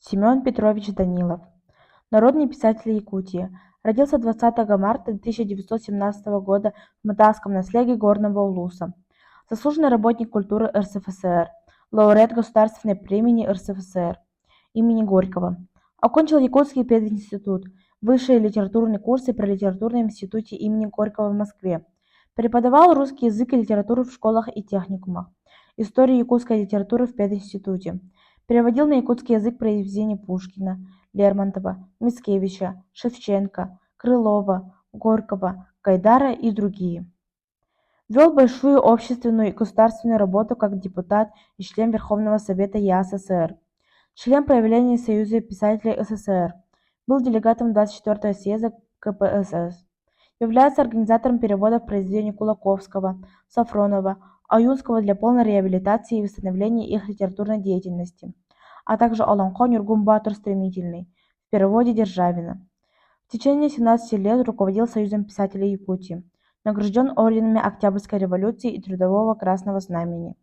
Семен Петрович Данилов. Народный писатель Якутии. Родился 20 марта 1917 года в Матасском наследии Горного Улуса. Заслуженный работник культуры РСФСР. Лауреат Государственной премии РСФСР имени Горького. Окончил Якутский пединститут, высшие литературные курсы при литературном институте имени Горького в Москве. Преподавал русский язык и литературу в школах и техникумах. Историю якутской литературы в пединституте. Переводил на якутский язык произведения Пушкина, Лермонтова, Мицкевича, Шевченко, Крылова, Горького, Гайдара и другие. Вел большую общественную и государственную работу как депутат и член Верховного Совета ЯССР, член правления Союза писателей СССР, был делегатом 24-го съезда КПСС, является организатором переводов произведений Кулаковского, Сафронова, Аюнского для полной реабилитации и восстановления их литературной деятельности, а также Аланхон Юргум-Батыр Стремительный в переводе Державина. В течение 17 лет руководил Союзом писателей Якутии, награжден орденами Октябрьской революции и Трудового Красного Знамени.